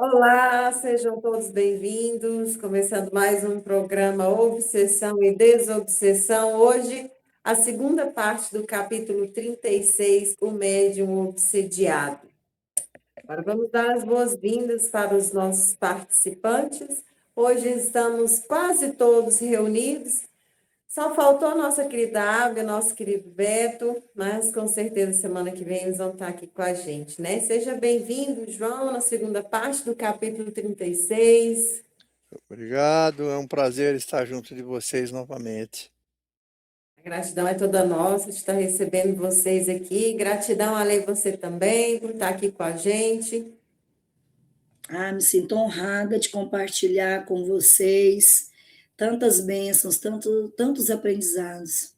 Olá, sejam todos bem-vindos. Começando mais um programa Obsessão e Desobsessão. Hoje, a segunda parte do capítulo 36, O Médium Obsediado. Agora vamos dar as boas-vindas para os nossos participantes. Hoje estamos quase todos reunidos. Só faltou a nossa querida Águia, nosso querido Beto, mas com certeza semana que vem eles vão estar aqui com a gente, né? Seja bem-vindo, João, na segunda parte do capítulo 36. Obrigado, é um prazer estar junto de vocês novamente. A gratidão é toda nossa de estar recebendo vocês aqui. Gratidão, Ale, você também, por estar aqui com a gente. Me sinto honrada de compartilhar com vocês tantas bênçãos, tantos aprendizados.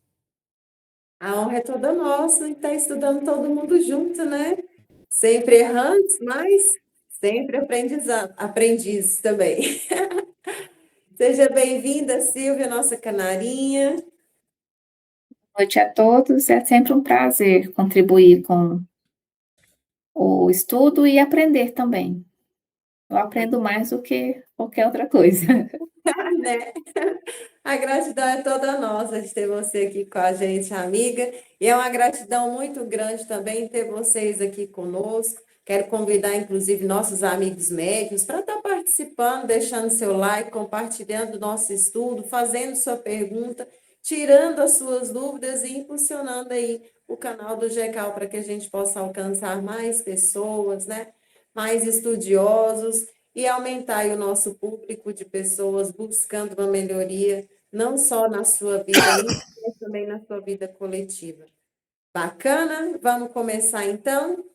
A honra é toda nossa e estar estudando todo mundo junto, né? Sempre errantes, mas sempre aprendizes também. Seja bem-vinda, Silvia, nossa canarinha. Boa noite a todos. É sempre um prazer contribuir com o estudo e aprender também. Eu aprendo mais do que qualquer outra coisa. Né? A gratidão é toda nossa de ter você aqui com a gente, amiga. E é uma gratidão muito grande também ter vocês aqui conosco. Quero convidar, inclusive, nossos amigos médicos para estar participando, deixando seu like, compartilhando o nosso estudo, fazendo sua pergunta, tirando as suas dúvidas e impulsionando aí o canal do GECAL para que a gente possa alcançar mais pessoas, né? Mais estudiosos e aumentar aí o nosso público de pessoas buscando uma melhoria, não só na sua vida íntima, mas também na sua vida coletiva. Bacana? Vamos começar então?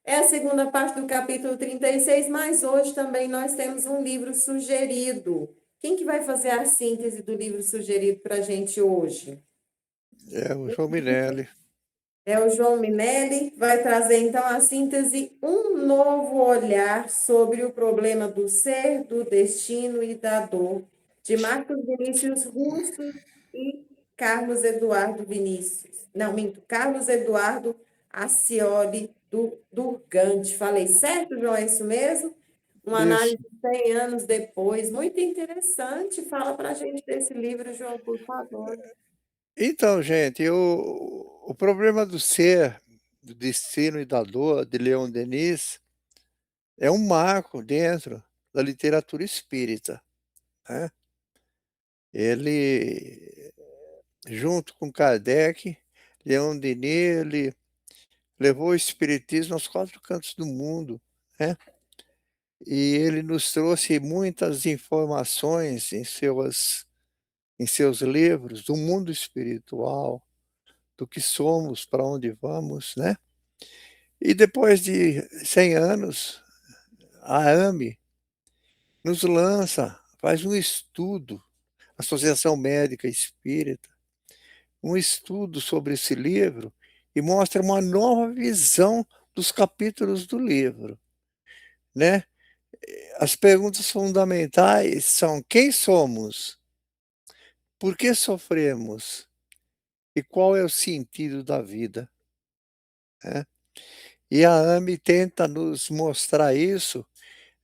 É a segunda parte do capítulo 36, mas hoje também nós temos um livro sugerido. Quem que vai fazer a síntese do livro sugerido para a gente hoje? É o João Minelli. É o João Minelli, vai trazer então a síntese, um novo olhar sobre o problema do ser, do destino e da dor, de Marcos Vinícius Russo e Carlos Eduardo Vinícius. Não, minto, Carlos Eduardo Acioli Durgante. Falei certo, João? É isso mesmo? Uma Isso. análise 100 anos depois, muito interessante. Fala para a gente desse livro, João, por favor. Então, gente, o problema do ser, do destino e da dor, de Leon Denis, é um marco dentro da literatura espírita, né? Ele, junto com Kardec, Leon Denis, ele levou o espiritismo aos quatro cantos do mundo, né? E ele nos trouxe muitas informações em seus livros do mundo espiritual, do que somos, para onde vamos, né? E depois de 100 anos, a AME nos lança, faz um estudo, Associação Médica Espírita, um estudo sobre esse livro e mostra uma nova visão dos capítulos do livro, né? As perguntas fundamentais são: quem somos? Por que sofremos? E qual é o sentido da vida, né? E a AME tenta nos mostrar isso,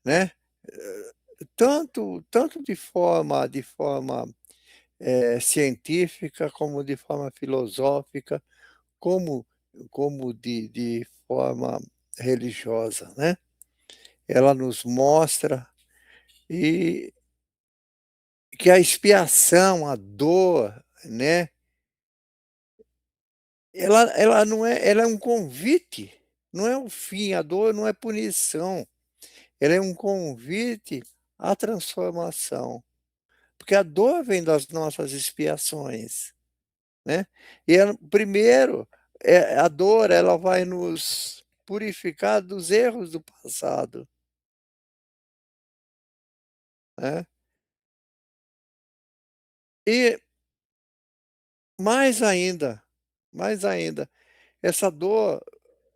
né, tanto de forma científica, como de forma filosófica, como de forma religiosa, né. Ela nos mostra e que a expiação, a dor, né, ela não é, ela é um convite, não é um fim, a dor não é punição. Ele é um convite à transformação, porque a dor vem das nossas expiações, né. E primeiro, a dor ela vai nos purificar dos erros do passado, né. E mais ainda, mais ainda, essa dor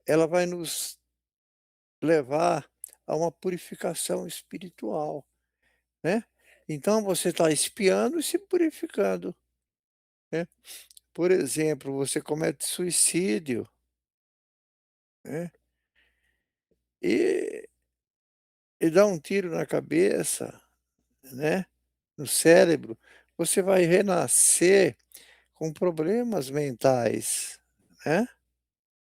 ela vai nos levar a uma purificação espiritual, né. Então você está expiando e se purificando, né. Por exemplo, você comete suicídio, né, e e dá um tiro na cabeça, né, no cérebro, você vai renascer com problemas mentais, né,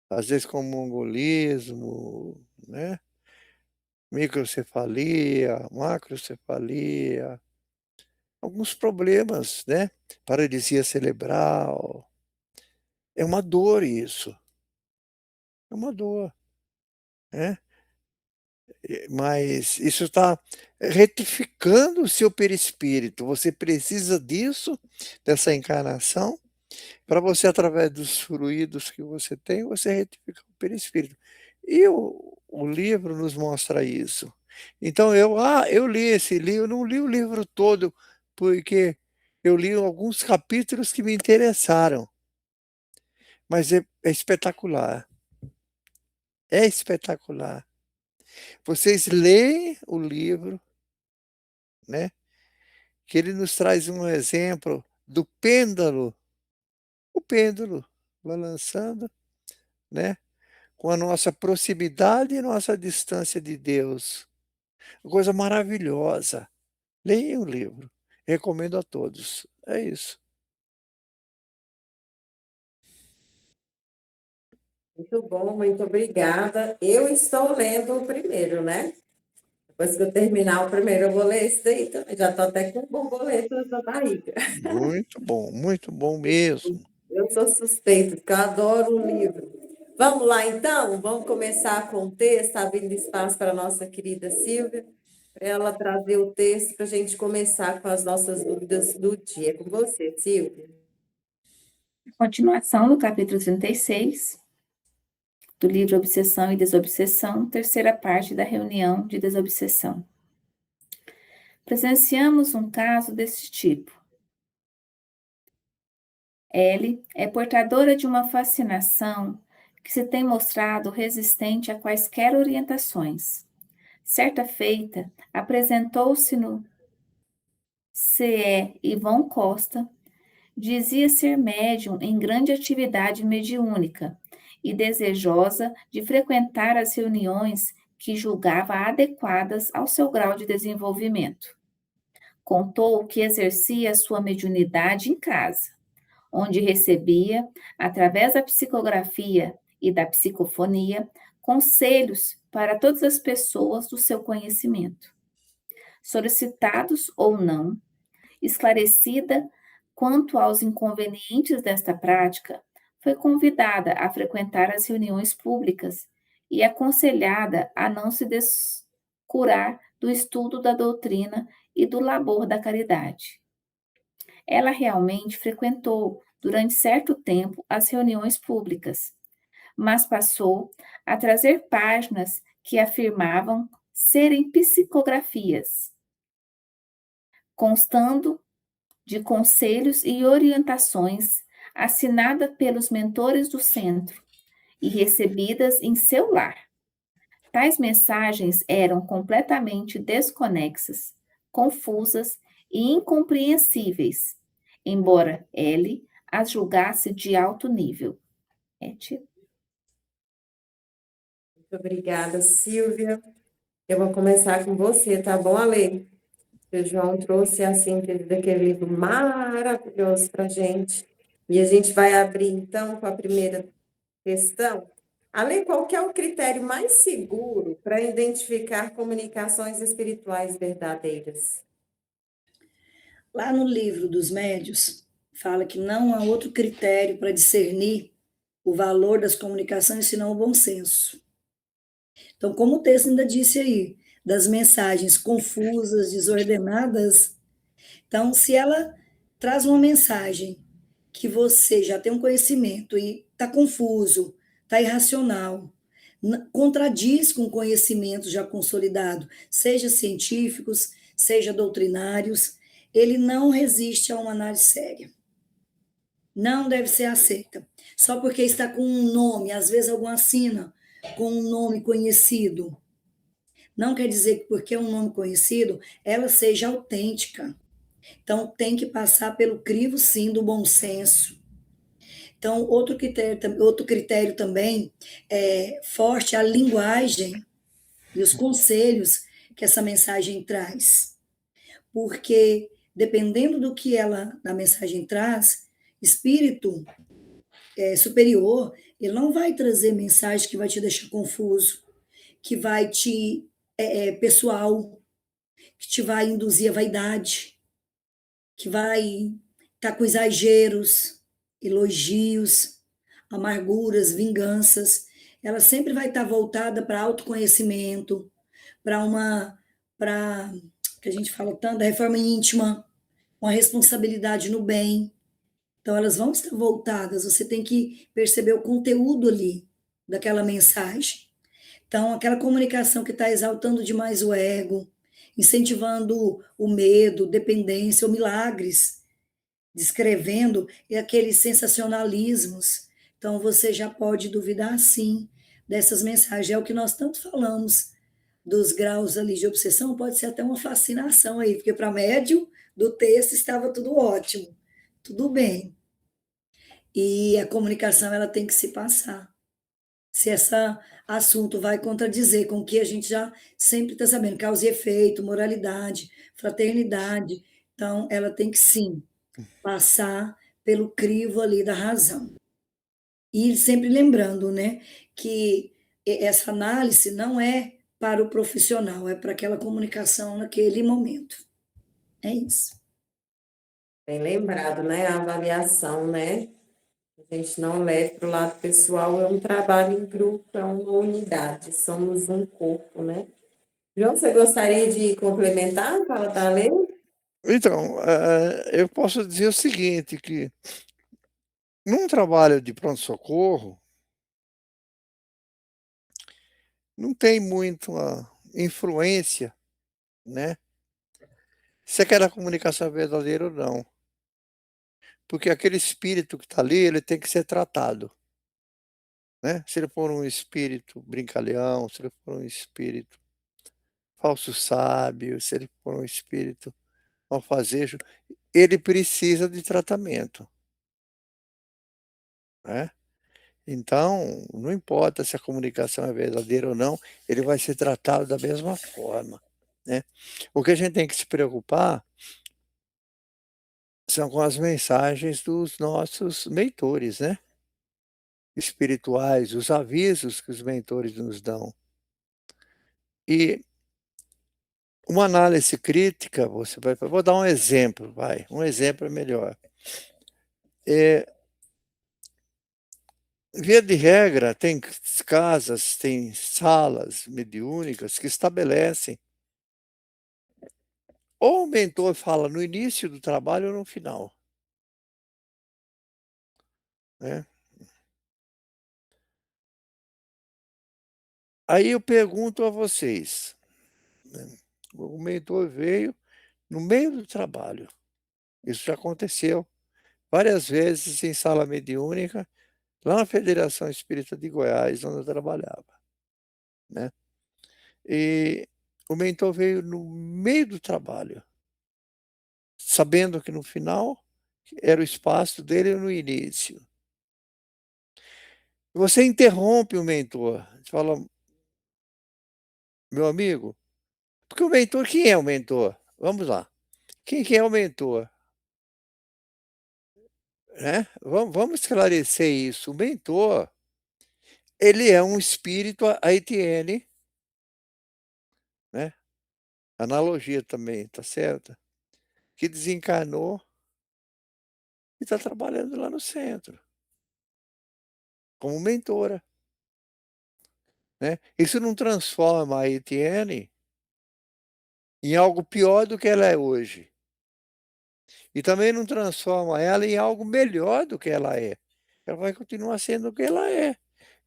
às vezes com mongolismo, né, microcefalia, macrocefalia, alguns problemas, né, paralisia cerebral. É uma dor isso, é uma dor, né. Mas isso está retificando o seu perispírito, você precisa disso, dessa encarnação, para você, através dos fluidos que você tem, você retificar o perispírito. E o livro nos mostra isso. Então eu li esse livro, eu não li o livro todo, porque eu li alguns capítulos que me interessaram, mas é espetacular, é espetacular. Vocês leem o livro, né, que ele nos traz um exemplo do pêndulo, o pêndulo balançando, né, com a nossa proximidade e nossa distância de Deus. Uma coisa maravilhosa. Leiam o livro, recomendo a todos. É isso. Muito bom, muito obrigada. Eu estou lendo o primeiro, né? Depois que eu terminar o primeiro, eu vou ler esse daí também. Já estou até com borboletas na barriga. Muito bom mesmo. Eu sou suspeita, porque eu adoro o livro. Vamos lá, então? Vamos começar com o texto, abrindo espaço para a nossa querida Silvia, para ela trazer o texto para a gente começar com as nossas dúvidas do dia. Com você, Silvia. Continuação do capítulo 36, do livro Obsessão e Desobsessão, terceira parte da reunião de desobsessão. Presenciamos um caso desse tipo. Ellie é portadora de uma fascinação que se tem mostrado resistente a quaisquer orientações. Certa feita, apresentou-se no CE Ivon Costa, dizia ser médium em grande atividade mediúnica e desejosa de frequentar as reuniões que julgava adequadas ao seu grau de desenvolvimento. Contou que exercia sua mediunidade em casa, onde recebia, através da psicografia e da psicofonia, conselhos para todas as pessoas do seu conhecimento. Solicitados ou não, esclarecida quanto aos inconvenientes desta prática, foi convidada a frequentar as reuniões públicas e aconselhada a não se descurar do estudo da doutrina e do labor da caridade. Ela realmente frequentou, durante certo tempo, as reuniões públicas, mas passou a trazer páginas que afirmavam serem psicografias, constando de conselhos e orientações assinada pelos mentores do centro e recebidas em seu lar. Tais mensagens eram completamente desconexas, confusas e incompreensíveis, embora Ellie as julgasse de alto nível. Muito obrigada, Silvia. Eu vou começar com você, tá bom, Ale? O João trouxe a síntese daquele livro maravilhoso para a gente. E a gente vai abrir, então, com a primeira questão. Ale, qual que é o critério mais seguro para identificar comunicações espirituais verdadeiras? Lá no livro dos médios, fala que não há outro critério para discernir o valor das comunicações senão o bom senso. Então, como o texto ainda disse aí, das mensagens confusas, desordenadas, então, se ela traz uma mensagem que você já tem um conhecimento e está confuso, está irracional, contradiz com conhecimentos já consolidados, seja científicos, seja doutrinários, ele não resiste a uma análise séria. Não deve ser aceita. Só porque está com um nome, às vezes alguma assina com um nome conhecido. Não quer dizer que porque é um nome conhecido, ela seja autêntica. Então, tem que passar pelo crivo, sim, do bom senso. Então, outro critério também é forte a linguagem e os conselhos que essa mensagem traz. Porque dependendo do que a mensagem traz, espírito superior, ele não vai trazer mensagem que vai te deixar confuso, que vai te pessoal, que te vai induzir à vaidade, que vai estar com exageros, elogios, amarguras, vinganças. Ela sempre vai estar voltada para autoconhecimento, para que a gente fala tanto da reforma íntima, uma responsabilidade no bem. Então elas vão estar voltadas, você tem que perceber o conteúdo ali daquela mensagem. Então, aquela comunicação que está exaltando demais o ego, incentivando o medo, dependência ou milagres, descrevendo e aqueles sensacionalismos. Então, você já pode duvidar, sim, dessas mensagens. É o que nós tanto falamos dos graus ali de obsessão, pode ser até uma fascinação aí, porque para médium do texto estava tudo ótimo, tudo bem. E a comunicação ela tem que se passar. Se esse assunto vai contradizer com o que a gente já sempre está sabendo, causa e efeito, moralidade, fraternidade, então ela tem que sim passar pelo crivo ali da razão. E sempre lembrando, né, que essa análise não é para o profissional, é para aquela comunicação naquele momento. É isso. Bem lembrado, né? A avaliação, né? A gente não leva para o lado pessoal, é um trabalho em grupo, é uma unidade, somos um corpo, né? João, você gostaria de complementar, fala da lei? Então, eu posso dizer o seguinte, que num trabalho de pronto-socorro, não tem muita influência, né, se aquela comunicação é verdadeira ou não. Porque aquele espírito que está ali, ele tem que ser tratado, né? Se ele for um espírito brincalhão, se ele for um espírito falso sábio, se ele for um espírito malfazejo, ele precisa de tratamento, né? Então, não importa se a comunicação é verdadeira ou não, ele vai ser tratado da mesma forma, né? O que a gente tem que se preocupar são com as mensagens dos nossos mentores, né? Espirituais, os avisos que os mentores nos dão. E uma análise crítica, você vai, vou dar um exemplo, um exemplo é melhor. Via de regra, tem casas, tem salas mediúnicas que estabelecem ou o mentor fala no início do trabalho ou no final, né. Aí eu pergunto a vocês, né, o mentor veio no meio do trabalho, isso já aconteceu várias vezes em sala mediúnica, lá na Federação Espírita de Goiás, onde eu trabalhava, né. E o mentor veio no meio do trabalho, sabendo que no final era o espaço dele no início. Você interrompe o mentor, você fala: "Meu amigo", porque o mentor, quem é o mentor? Vamos lá, quem que é o mentor, né? Vamos esclarecer isso. O mentor, ele é um espírito haitiene, né, analogia também, tá certa, que desencarnou e está trabalhando lá no centro, como mentora, né. Isso não transforma a Haitiene em algo pior do que ela é hoje, e também não transforma ela em algo melhor do que ela é. Ela vai continuar sendo o que ela é,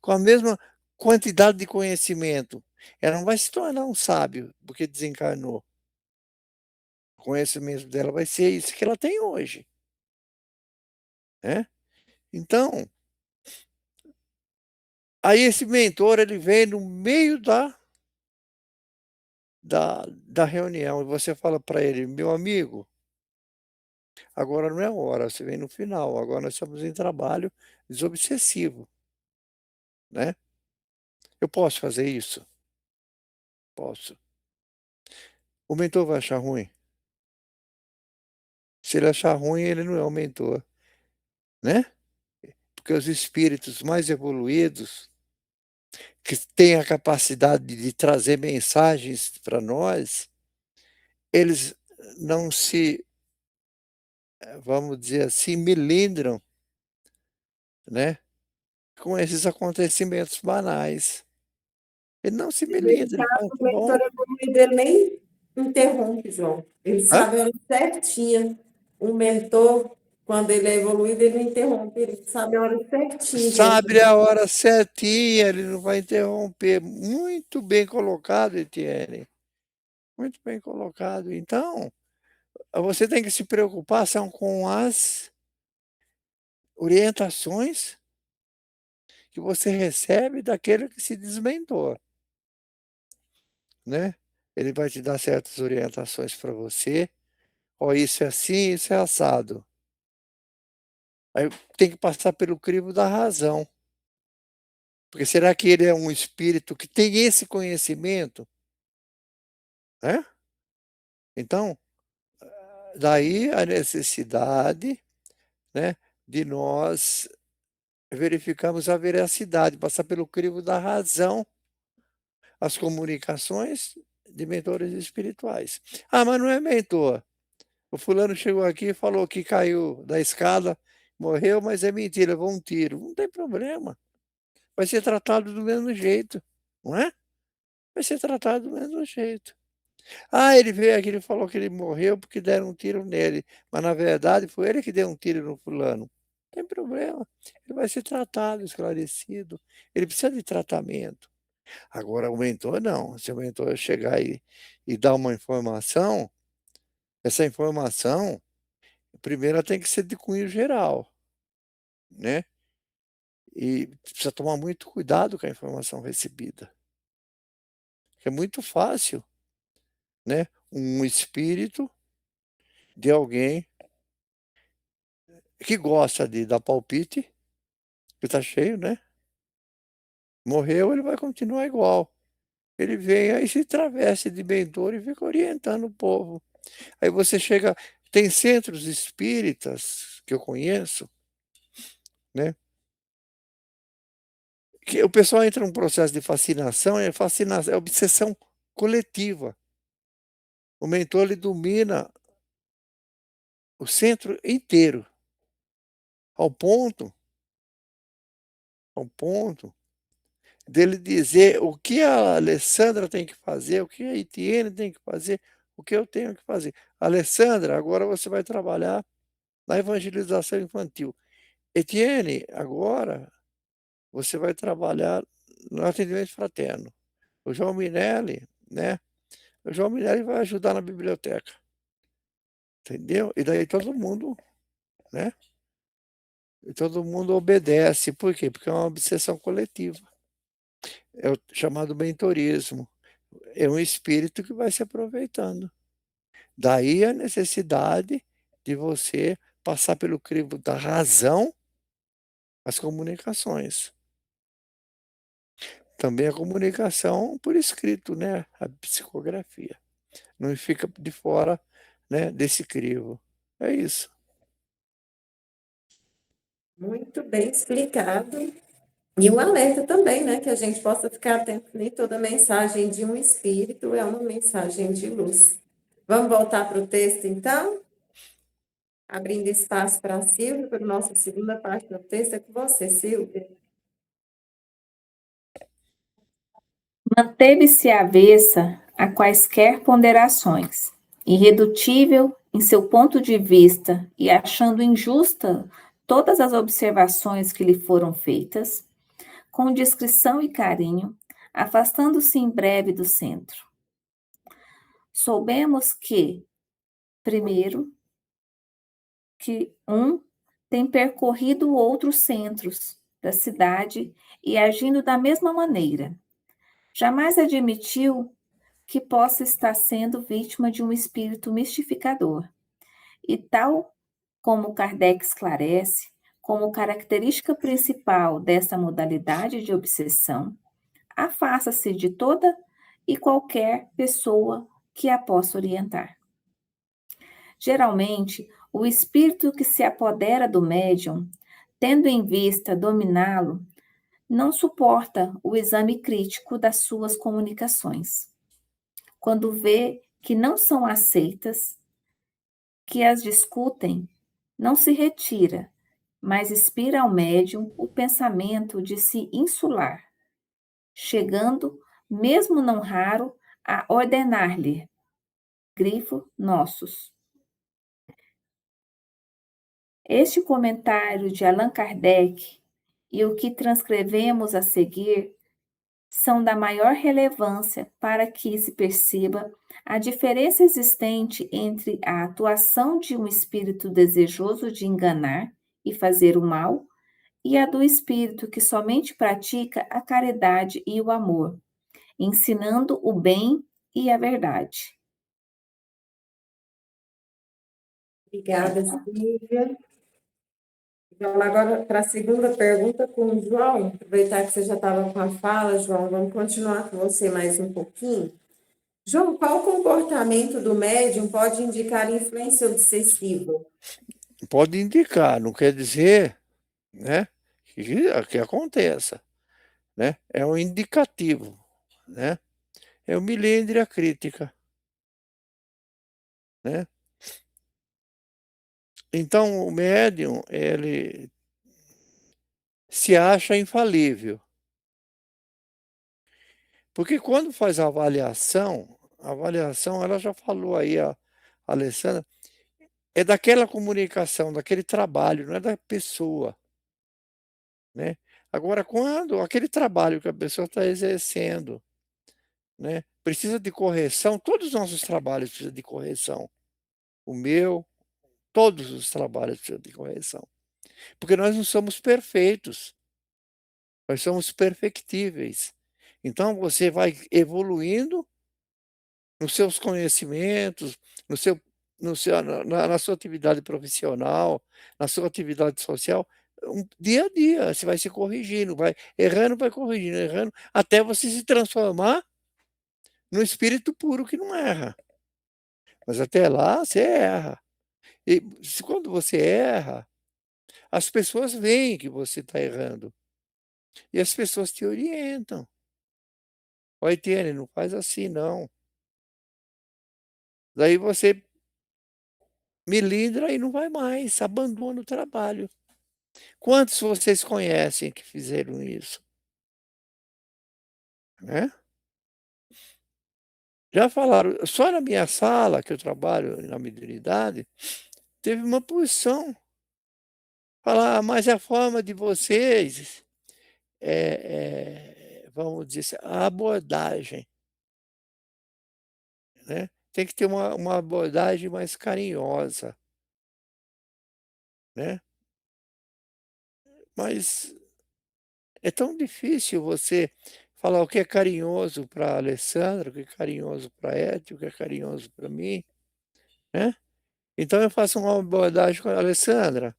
com a mesma quantidade de conhecimento. Ela não vai se tornar um sábio porque desencarnou. O conhecimento dela vai ser isso que ela tem hoje, né. Então, aí esse mentor ele vem no meio da reunião e você fala para ele: "Meu amigo, agora não é a hora, você vem no final, agora nós estamos em trabalho desobsessivo, né. Eu posso fazer isso? Posso. O mentor vai achar ruim? Se ele achar ruim, ele não é o mentor, né? Porque os espíritos mais evoluídos, que têm a capacidade de trazer mensagens para nós, eles não se, vamos dizer assim, melindram, né, com esses acontecimentos banais. Ele não se melindra, ele fala: O "Tá bom". mentor evoluído, ele nem interrompe, João. Ele Hã? sabe a hora certinha. O mentor, quando ele é evoluído, ele não interrompe, ele sabe a hora certinha de Sabe entrar. a hora certinha, ele não vai interromper. Muito bem colocado, Etienne, muito bem colocado. Então, você tem que se preocupar são com as orientações que você recebe daquele que se desmentor, né. Ele vai te dar certas orientações para você: "Ó, isso é assim, isso é assado". Aí tem que passar pelo crivo da razão, porque será que ele é um espírito que tem esse conhecimento, né? Então, daí a necessidade, né, de nós verificarmos a veracidade, passar pelo crivo da razão, as comunicações de mentores espirituais. "Ah, mas não é mentor. O fulano chegou aqui e falou que caiu da escada, morreu, mas é mentira, levou um tiro". Não tem problema, vai ser tratado do mesmo jeito, não é? Vai ser tratado do mesmo jeito. "Ah, ele veio aqui, ele falou que ele morreu porque deram um tiro nele, mas na verdade foi ele que deu um tiro no fulano". Não tem problema, ele vai ser tratado, esclarecido, ele precisa de tratamento. Agora o mentor não, se o mentor chegar e dar uma informação, essa informação, primeiro ela tem que ser de cunho geral, né, e precisa tomar muito cuidado com a informação recebida. É muito fácil, né, um espírito de alguém que gosta de dar palpite, que está cheio, né, morreu, ele vai continuar igual. Ele vem aí se traveste de mentor e fica orientando o povo. Aí você chega, tem centros espíritas que eu conheço, né, que o pessoal entra num processo de fascinação, é obsessão coletiva. O mentor ele domina o centro inteiro, ao ponto ao ponto dele dizer o que a Alessandra tem que fazer, o que a Etienne tem que fazer, o que eu tenho que fazer. "Alessandra, agora você vai trabalhar na evangelização infantil. Etienne, agora você vai trabalhar no atendimento fraterno. O João Minelli, né, o João Minelli vai ajudar na biblioteca", entendeu? E daí todo mundo, né, e todo mundo obedece. Por quê? Porque é uma obsessão coletiva. É o chamado mentorismo. É um espírito que vai se aproveitando. Daí a necessidade de você passar pelo crivo da razão as comunicações. Também a comunicação por escrito, né, a psicografia. Não fica de fora, né, desse crivo. É isso. Muito bem explicado. E um alerta também, né, que a gente possa ficar atento, nem toda mensagem de um espírito é uma mensagem de luz. Vamos voltar para o texto, então? Abrindo espaço para a Silvia, para a nossa segunda parte do texto, é com você, Silvia. Manteve-se avessa a quaisquer ponderações, irredutível em seu ponto de vista e achando injusta todas as observações que lhe foram feitas, com discrição e carinho, afastando-se em breve do centro. Soubemos que, primeiro, que um tem percorrido outros centros da cidade e agindo da mesma maneira. Jamais admitiu que possa estar sendo vítima de um espírito mistificador. E tal como Kardec esclarece, como característica principal dessa modalidade de obsessão, afasta-se de toda e qualquer pessoa que a possa orientar. Geralmente, o espírito que se apodera do médium, tendo em vista dominá-lo, não suporta o exame crítico das suas comunicações. Quando vê que não são aceitas, que as discutem, não se retira, mas inspira ao médium o pensamento de se insular, chegando, mesmo não raro, a ordenar-lhe, grifo nossos. Este comentário de Allan Kardec e o que transcrevemos a seguir são da maior relevância para que se perceba a diferença existente entre a atuação de um espírito desejoso de enganar e fazer o mal e a do espírito que somente pratica a caridade e o amor, ensinando o bem e a verdade. Obrigada, Silvia. Vamos agora para a segunda pergunta com o João. Aproveitar que você já estava com a fala, João, vamos continuar com você mais um pouquinho. João, qual comportamento do médium pode indicar influência obsessiva? Pode indicar, não quer dizer, né, que aconteça, né? É um indicativo, né? É o milindre a crítica, né? Então o médium, ele se acha infalível, porque quando faz a avaliação ela já falou aí, a Alessandra, é daquela comunicação, daquele trabalho, não é da pessoa, né. Agora quando aquele trabalho que a pessoa está exercendo, né, precisa de correção, todos os nossos trabalhos precisam de correção. O meu, todos os trabalhos precisam de correção, porque nós não somos perfeitos, nós somos perfectíveis. Então você vai evoluindo nos seus conhecimentos, no seu na sua atividade profissional, na sua atividade social, dia a dia, você vai se corrigindo, vai corrigindo, errando, até você se transformar no espírito puro que não erra. Mas até lá você erra. E quando você erra, as pessoas veem que você está errando, e as pessoas te orientam. "Ó, Etienne, não faz assim não". Daí você melindra e não vai mais, abandona o trabalho. Quantos vocês conhecem que fizeram isso, né? Já falaram, só na minha sala, que eu trabalho na mediunidade, teve uma posição, falar: "Ah, mas a forma de vocês, vamos dizer assim, a abordagem, né, tem que ter uma abordagem mais carinhosa, né". Mas é tão difícil você falar o que é carinhoso para Alessandra, o que é carinhoso para Eti, o que é carinhoso para mim, né. Então eu faço uma abordagem com a Alessandra,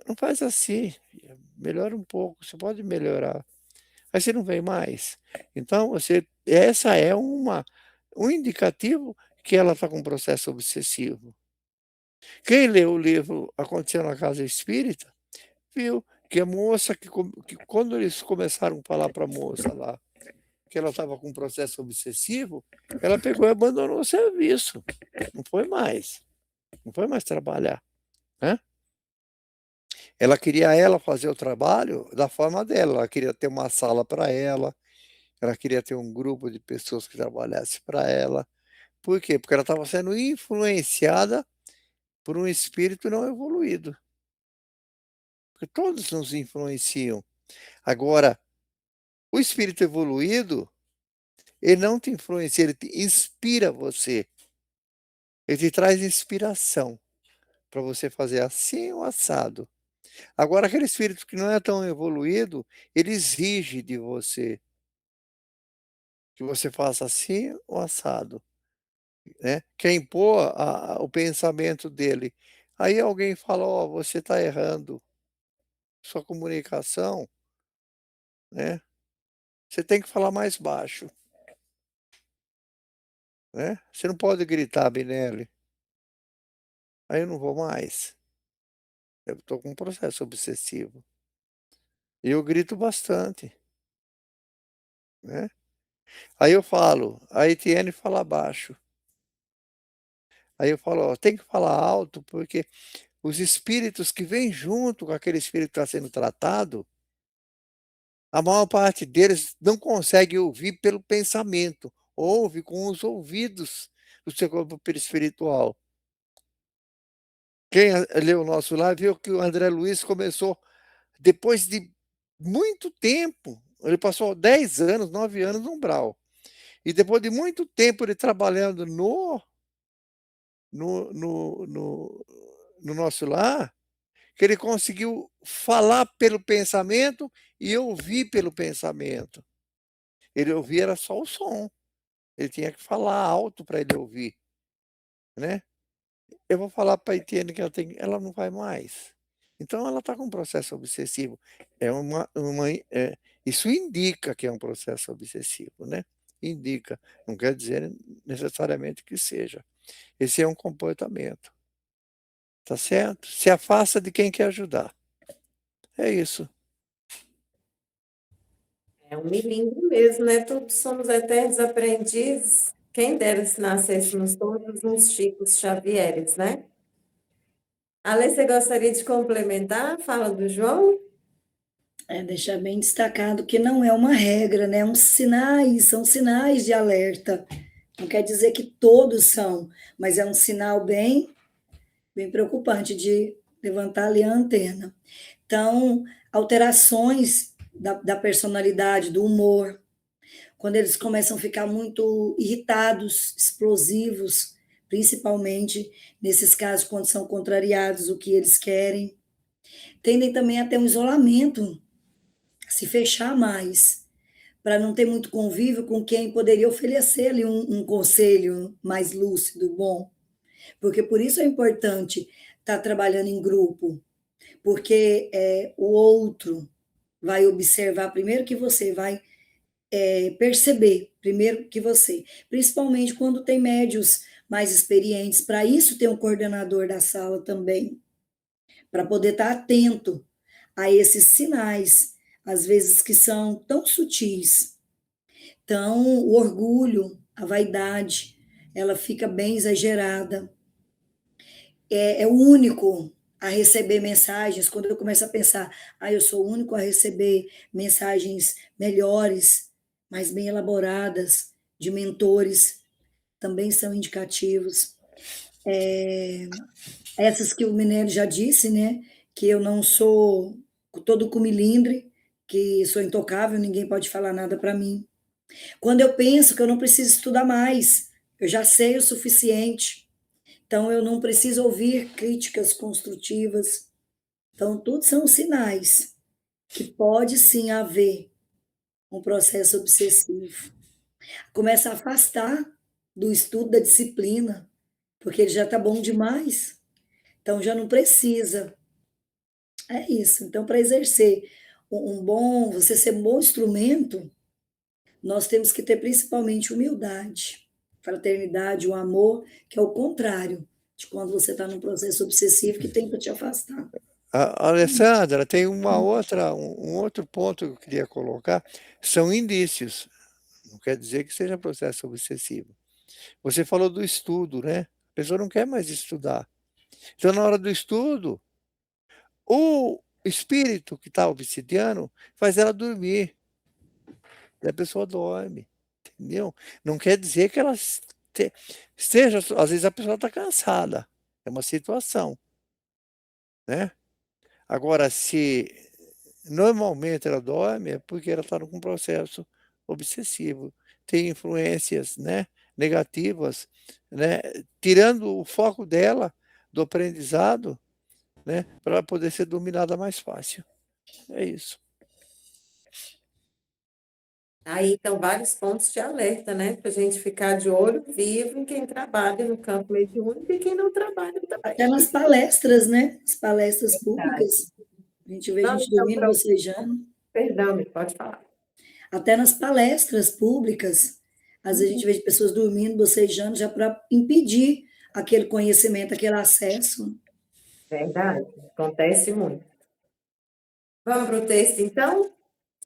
não faz assim, filha, melhora um pouco, você pode melhorar. Aí você não vem mais. Então essa é um indicativo que ela está com um processo obsessivo. Quem leu o livro Aconteceu na Casa Espírita, viu que a moça que quando eles começaram a falar para a moça lá, que ela estava com um processo obsessivo, ela pegou e abandonou o serviço, não foi mais trabalhar, né. Ela fazer o trabalho da forma dela, ela queria ter uma sala para ela queria ter um grupo de pessoas que trabalhasse para ela. Por quê? Porque ela estava sendo influenciada por um espírito não evoluído, porque todos nos influenciam. Agora, o espírito evoluído, ele não te influencia, ele te inspira você, ele te traz inspiração para você fazer assim ou assado. Agora aquele espírito que não é tão evoluído, ele exige de você que você faça assim ou assado, né, quer impor o pensamento dele. Aí alguém fala: "Ó, você está errando, sua comunicação, né, você tem que falar mais baixo". né. Você não pode gritar, Binelli. Aí eu não vou mais. Eu estou com um processo obsessivo. E eu grito bastante, né. Aí eu falo, a Etienne fala baixo. Aí eu falo: "Ó, tem que falar alto, porque os espíritos que vêm junto com aquele espírito que está sendo tratado, a maior parte deles não consegue ouvir pelo pensamento, ouve com os ouvidos do seu corpo perispiritual". Quem leu o nosso lá viu que o André Luiz começou depois de muito tempo, ele passou 10 anos, 9 anos no umbral. E depois de muito tempo ele trabalhando no no no no nosso lar, que ele conseguiu falar pelo pensamento e ouvir pelo pensamento. Ele ouvia era só o som, ele tinha que falar alto para ele ouvir, né. Eu vou falar para a Etienne que ela não vai mais. Então ela está com um processo obsessivo. É isso indica que é um processo obsessivo, né, indica, não quer dizer necessariamente que seja. Esse é um comportamento, tá certo? Se afasta de quem quer ajudar. É isso. É um milímetro mesmo, né? Todos somos eternos aprendizes. Quem dera se nascêssemos todos uns Chicos Xavieres, né? Ale, você gostaria de complementar a fala do João? Deixar bem destacado que não é uma regra, né? São sinais de alerta. Não quer dizer que todos são, mas é um sinal bem preocupante de levantar ali a antena. Então, alterações da personalidade, do humor, quando eles começam a ficar muito irritados, explosivos, principalmente nesses casos quando são contrariados o que eles querem, tendem também a ter um isolamento, se fechar mais, para não ter muito convívio com quem poderia oferecer ali um conselho mais lúcido, bom. Porque por isso é importante estar trabalhando em grupo, porque o outro vai observar primeiro que você, vai perceber primeiro que você, principalmente quando tem médios mais experientes. Para isso tem um coordenador da sala também, para poder estar atento a esses sinais, às vezes que são tão sutis. Então, o orgulho, a vaidade, ela fica bem exagerada. É o único a receber mensagens. Quando eu começo a pensar, eu sou o único a receber mensagens melhores, mais bem elaboradas, de mentores, também são indicativos. Essas que o Minério já disse, né? Que eu não sou todo com milindre, que sou intocável, ninguém pode falar nada para mim. Quando eu penso que eu não preciso estudar mais, eu já sei o suficiente, então eu não preciso ouvir críticas construtivas. Então, tudo são sinais que pode sim haver um processo obsessivo. Começa a afastar do estudo da disciplina, porque ele já está bom demais, então já não precisa. É isso. Então, para exercer você ser um bom instrumento, nós temos que ter principalmente humildade, fraternidade, o amor, que é o contrário de quando você está num processo obsessivo que tenta te afastar. A Alessandra, tem um outro ponto que eu queria colocar, são indícios, não quer dizer que seja processo obsessivo. Você falou do estudo, né, a pessoa não quer mais estudar. Então na hora do estudo, o espírito que está obsidiando faz ela dormir, e a pessoa dorme, entendeu. Não quer dizer que ela esteja, às vezes a pessoa está cansada, é uma situação, né. Agora se normalmente ela dorme, é porque ela está com um processo obsessivo, tem influências, né, negativas, né, tirando o foco dela do aprendizado, né, para ela poder ser dominada mais fácil. É isso. Aí estão vários pontos de alerta, né? Para a gente ficar de olho vivo em quem trabalha no campo mediúnico e quem não trabalha Até também. nas palestras, né? As palestras Verdade. públicas, a gente vê Vamos gente então dormindo, para o... bocejando. Perdão, pode falar. Até nas palestras públicas, Às vezes a gente vê pessoas dormindo, bocejando, já para impedir aquele conhecimento, aquele acesso. Verdade, acontece muito. Vamos para o texto, então?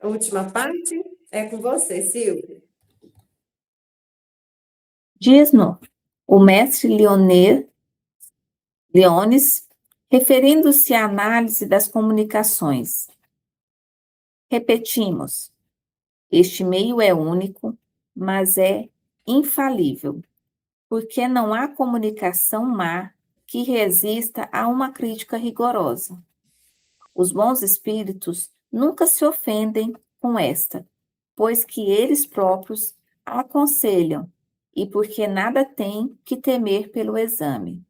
A última parte é com você, Silvia. Diz-nos o mestre Leones, referindo-se à análise das comunicações. Repetimos, este meio é único, mas é infalível, porque não há comunicação má que resista a uma crítica rigorosa. Os bons espíritos nunca se ofendem com esta, pois que eles próprios a aconselham, e porque nada têm que temer pelo exame.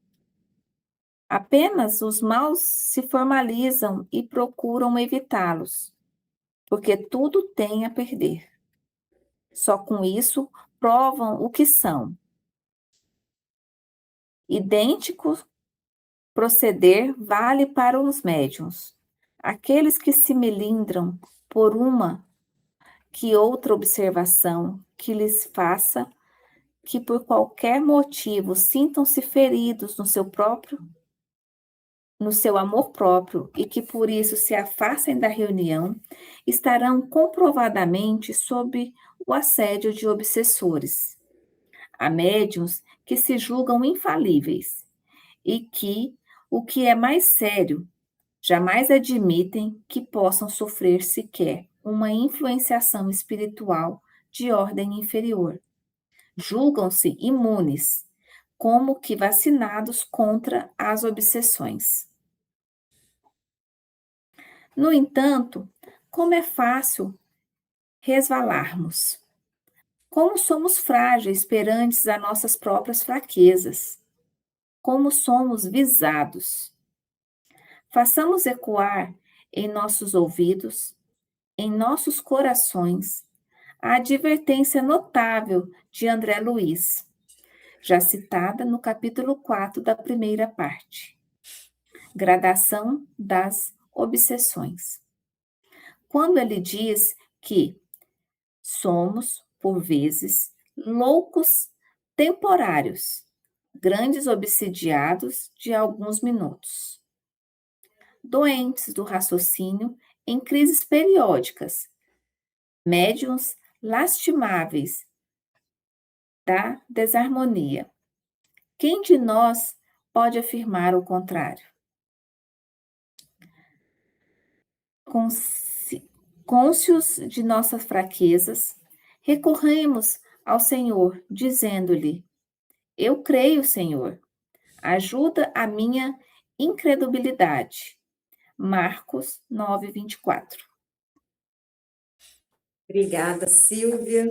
Apenas os maus se formalizam e procuram evitá-los, porque tudo têm a perder. Só com isso provam o que são. Idêntico proceder vale para os médiuns. Aqueles que se melindram por uma que outra observação que lhes faça, que por qualquer motivo sintam-se feridos no seu amor próprio e que por isso se afastem da reunião, estarão comprovadamente sob o assédio de obsessores. Há médiuns que se julgam infalíveis e que, o que é mais sério, jamais admitem que possam sofrer sequer uma influenciação espiritual de ordem inferior. Julgam-se imunes, como que vacinados contra as obsessões. No entanto, como é fácil resvalarmos. Como somos frágeis perante as nossas próprias fraquezas. Como somos visados. Façamos ecoar em nossos ouvidos, em nossos corações, a advertência notável de André Luiz, já citada no capítulo 4 da primeira parte. Gradação das obsessões. Quando ele diz que somos, por vezes, loucos temporários, grandes obsidiados de alguns minutos. Doentes do raciocínio em crises periódicas, médiuns lastimáveis da desarmonia. Quem de nós pode afirmar o contrário? Cônscios de nossas fraquezas, recorremos ao Senhor, dizendo-lhe: Eu creio, Senhor, ajuda a minha incredulidade. Marcos 9, 24. Obrigada, Silvia.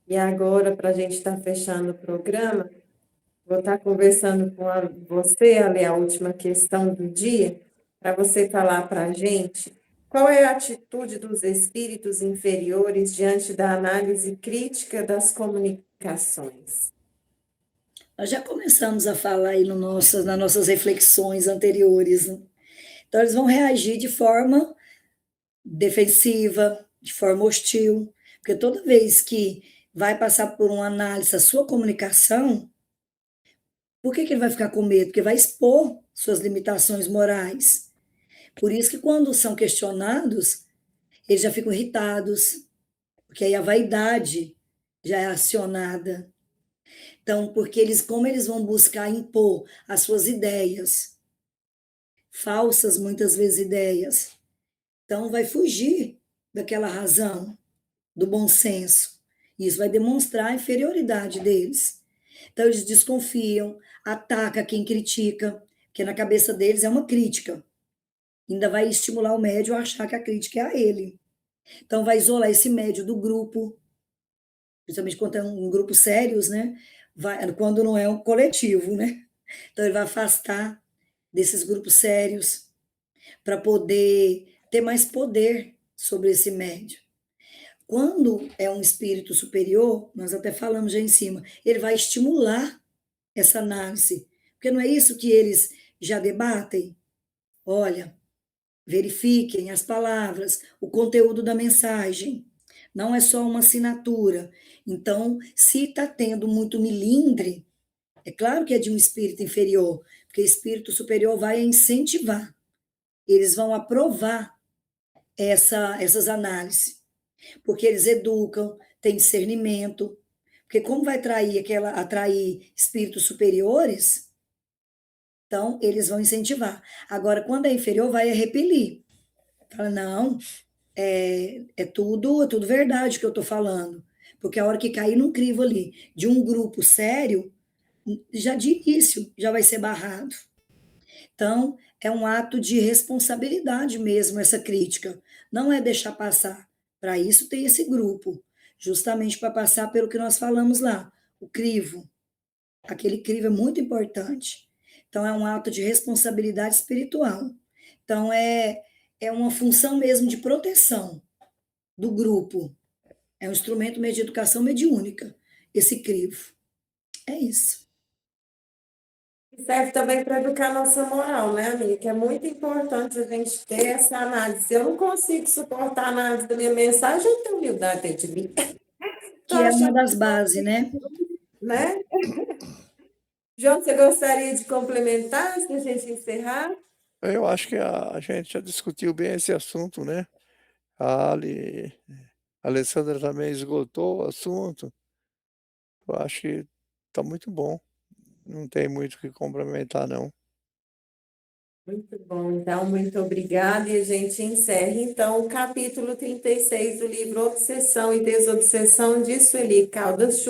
E agora, para a gente estar fechando o programa, vou estar conversando com você, ali, a última questão do dia, para você falar para a gente qual é a atitude dos espíritos inferiores diante da análise crítica das comunicações. Nós já começamos a falar aí nas nossas reflexões anteriores, né? Então, eles vão reagir de forma defensiva, de forma hostil, porque toda vez que vai passar por uma análise a sua comunicação, por que ele vai ficar com medo? Porque vai expor suas limitações morais. Por isso que quando são questionados, eles já ficam irritados, porque aí a vaidade já é acionada. Então, porque como eles vão buscar impor as suas ideias, falsas muitas vezes ideias, então vai fugir daquela razão, do bom senso. Isso vai demonstrar a inferioridade deles. Então, eles desconfiam, atacam quem critica, porque na cabeça deles é uma crítica. Ainda vai estimular o médium a achar que a crítica é a ele. Então, vai isolar esse médium do grupo, principalmente quando é um grupo sérios, né? Quando não é um coletivo, né? Então, ele vai afastar desses grupos sérios para poder ter mais poder sobre esse médium. Quando é um espírito superior, nós até falamos já em cima, ele vai estimular essa análise, porque não é isso que eles já debatem? Olha, verifiquem as palavras, o conteúdo da mensagem. não é só uma assinatura. Então, se está tendo muito milindre, é claro que é de um espírito inferior, porque espírito superior vai incentivar, eles vão aprovar essas análises, porque eles educam, têm discernimento, porque como vai atrair espíritos superiores, então eles vão incentivar. Agora, quando é inferior, vai repelir. Fala, não, é tudo verdade que eu estou falando. Porque a hora que cair num crivo ali de um grupo sério, já de início já vai ser barrado. Então, é um ato de responsabilidade mesmo essa crítica. Não é deixar passar. Para isso tem esse grupo, justamente para passar pelo que nós falamos lá, o crivo. Aquele crivo é muito importante. Então, é um ato de responsabilidade espiritual. Então, é uma função mesmo de proteção do grupo. É um instrumento meio de educação mediúnica, esse crivo. É isso. Serve também para educar nossa moral, né, amiga? Que é muito importante a gente ter essa análise. Se eu não consigo suportar a análise da minha mensagem, eu tenho humildade dentro de mim. Tô Que é uma achando das bases, né? né? João, você gostaria de complementar antes da gente encerrar? Eu acho que a gente já discutiu bem esse assunto, né? A Alessandra também esgotou o assunto. Eu acho que está muito bom. Não tem muito o que complementar, não. Muito bom, então, muito obrigada. E a gente encerra, então, o capítulo 36 do livro Obsessão e Desobsessão de Sueli Caldas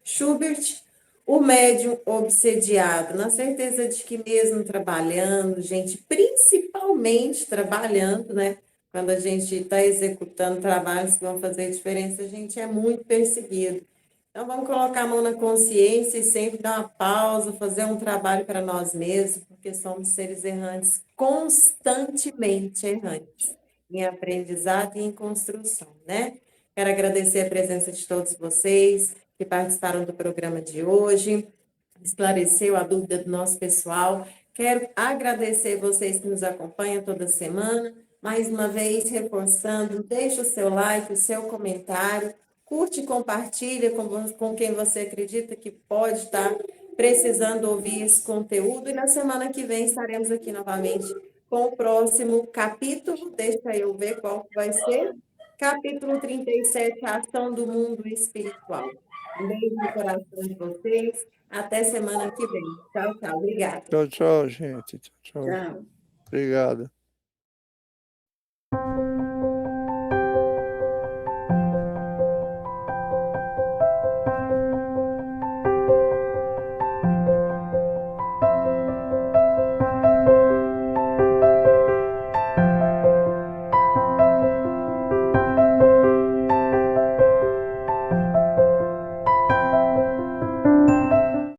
Schubert, o médium obsediado, na certeza de que mesmo trabalhando, gente, principalmente trabalhando, né? Quando a gente está executando trabalhos que vão fazer diferença, a gente é muito perseguido. Então, vamos colocar a mão na consciência e sempre dar uma pausa, fazer um trabalho para nós mesmos, porque somos seres errantes, constantemente errantes, em aprendizado e em construção, né? Quero agradecer a presença de todos vocês que participaram do programa de hoje, esclareceu a dúvida do nosso pessoal. Quero agradecer vocês que nos acompanham toda semana, mais uma vez reforçando, deixa o seu like, o seu comentário, curte e compartilha com quem você acredita que pode estar precisando ouvir esse conteúdo. E na semana que vem estaremos aqui novamente com o próximo capítulo. Deixa eu ver qual vai ser. Capítulo 37, a ação do mundo espiritual. Um beijo no coração de vocês. Até semana que vem. Tchau, tchau. Obrigada. Tchau, tchau, gente. Tchau, tchau. Tchau. Obrigado.